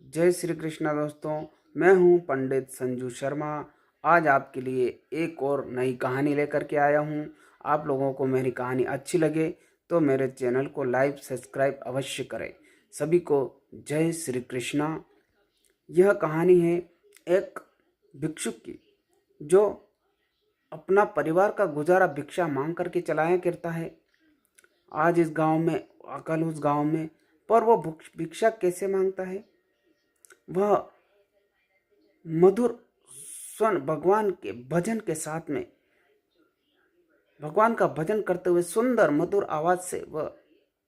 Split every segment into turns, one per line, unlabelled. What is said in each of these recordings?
जय श्री कृष्णा दोस्तों। मैं हूं पंडित संजू शर्मा। आज आपके लिए एक और नई कहानी लेकर के आया हूं। आप लोगों को मेरी कहानी अच्छी लगे तो मेरे चैनल को लाइक सब्सक्राइब अवश्य करें। सभी को जय श्री कृष्णा। यह कहानी है एक भिक्षुक की जो अपना परिवार का गुजारा भिक्षा मांग करके चलाया करता है। आज इस गांव में, कल उस गांव में, पर वो भिक्षा कैसे मांगता है? वह मधुर स्वर भगवान के भजन के साथ में, भगवान का भजन करते हुए सुंदर मधुर आवाज से वह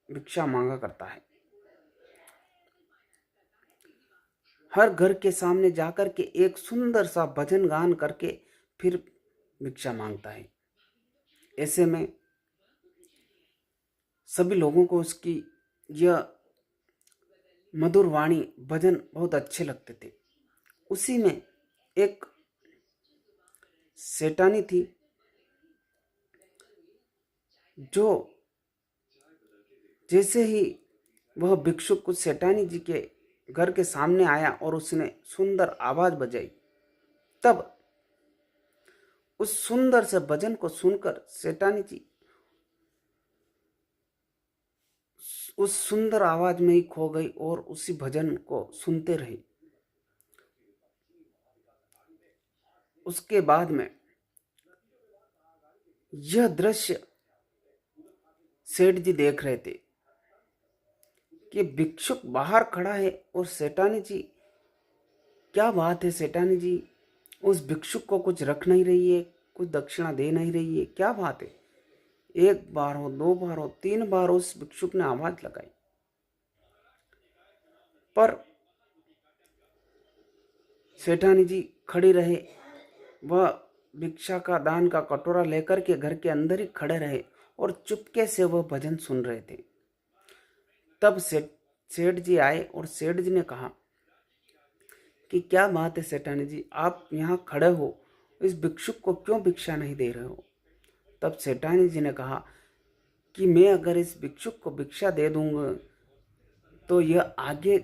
भिक्षा मांगा करता है। हर घर के सामने जाकर के एक सुंदर सा भजन गान करके फिर भिक्षा मांगता है। ऐसे में सभी लोगों को उसकी यह मधुर वाणी भजन बहुत अच्छे लगते थे। उसी में एक सेठानी थी जो जैसे ही वह भिक्षुक उस सेठानी जी के घर के सामने आया और उसने सुंदर आवाज बजाई, तब उस सुंदर से भजन को सुनकर सेठानी जी उस सुंदर आवाज में ही खो गई और उसी भजन को सुनते रही। उसके बाद में यह दृश्य सेठ जी देख रहे थे कि भिक्षुक बाहर खड़ा है और सेठानी जी, क्या बात है सेठानी जी, उस भिक्षुक को कुछ रख नहीं रही है, कुछ दक्षिणा दे नहीं रही है, क्या बात है? एक बार हो, दो बार हो, तीन बार उस भिक्षुक ने आवाज लगाई, पर सेठानी जी खड़ी रहे। वह भिक्षा का दान का कटोरा लेकर के घर के अंदर ही खड़े रहे और चुपके से वह भजन सुन रहे थे। तब सेठ जी आए और सेठ जी ने कहा कि क्या बात है सेठानी जी, आप यहाँ खड़े हो, इस भिक्षुक को क्यों भिक्षा नहीं दे रहे हो? तब सेठानी जी ने कहा कि मैं अगर इस भिक्षुक को भिक्षा दे दूंगा तो यह आगे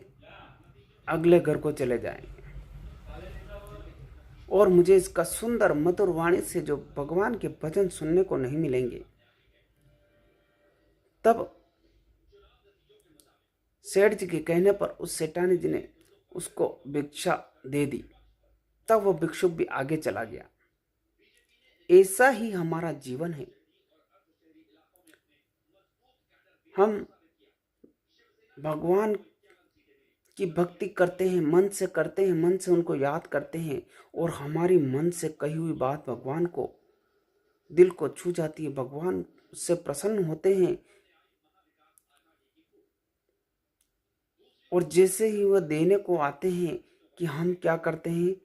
अगले घर को चले जाएंगे और मुझे इसका सुंदर मधुर वाणी से जो भगवान के भजन सुनने को नहीं मिलेंगे। तब सेठ जी के कहने पर उस सेठानी जी ने उसको भिक्षा दे दी। तब वो भिक्षुक भी आगे चला गया। ऐसा ही हमारा जीवन है। हम भगवान की भक्ति करते हैं, मन से करते हैं, मन से उनको याद करते हैं और हमारी मन से कही हुई बात भगवान को, दिल को छू जाती है। भगवान उससे प्रसन्न होते हैं और जैसे ही वह देने को आते हैं कि हम क्या करते हैं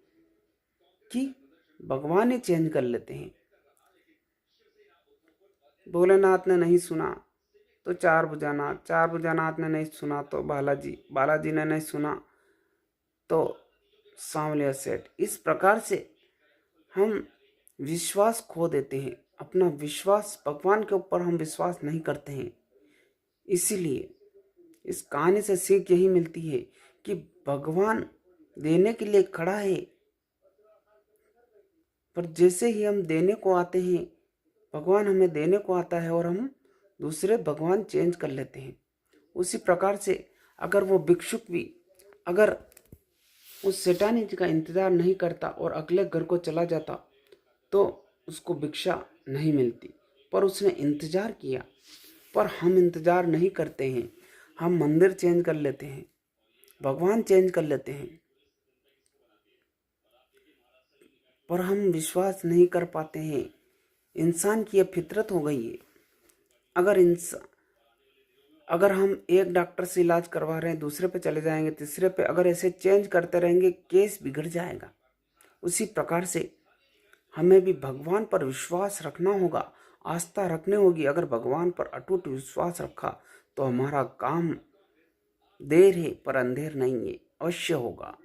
कि भगवान ही चेंज कर लेते हैं। भोलेनाथ ने नहीं सुना तो चार भुजानाथ, चार भुजानाथ ने नहीं सुना तो बालाजी, बालाजी ने नहीं सुना तो सांवलिया सेठ। इस प्रकार से हम विश्वास खो देते हैं। अपना विश्वास, भगवान के ऊपर हम विश्वास नहीं करते हैं। इसीलिए इस कहानी से सीख यही मिलती है कि भगवान देने के लिए खड़ा है, पर जैसे ही हम देने को आते हैं, भगवान हमें देने को आता है और हम दूसरे भगवान चेंज कर लेते हैं। उसी प्रकार से अगर वो भिक्षुक भी अगर उस सेठानी जी का इंतजार नहीं करता और अगले घर को चला जाता तो उसको भिक्षा नहीं मिलती, पर उसने इंतजार किया। पर हम इंतजार नहीं करते हैं। हम मंदिर चेंज कर लेते हैं, भगवान चेंज कर लेते हैं, पर हम विश्वास नहीं कर पाते हैं। इंसान की यह फितरत हो गई है। अगर हम एक डॉक्टर से इलाज करवा रहे हैं, दूसरे पे चले जाएंगे, तीसरे पे, अगर ऐसे चेंज करते रहेंगे, केस बिगड़ जाएगा। उसी प्रकार से हमें भी भगवान पर विश्वास रखना होगा, आस्था रखनी होगी। अगर भगवान पर अटूट विश्वास रखा तो हमारा काम देर है पर अंधेर नहीं है, अवश्य होगा।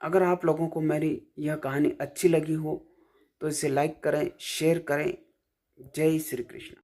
अगर आप लोगों को मेरी यह कहानी अच्छी लगी हो तो इसे लाइक करें, शेयर करें। जय श्री कृष्ण।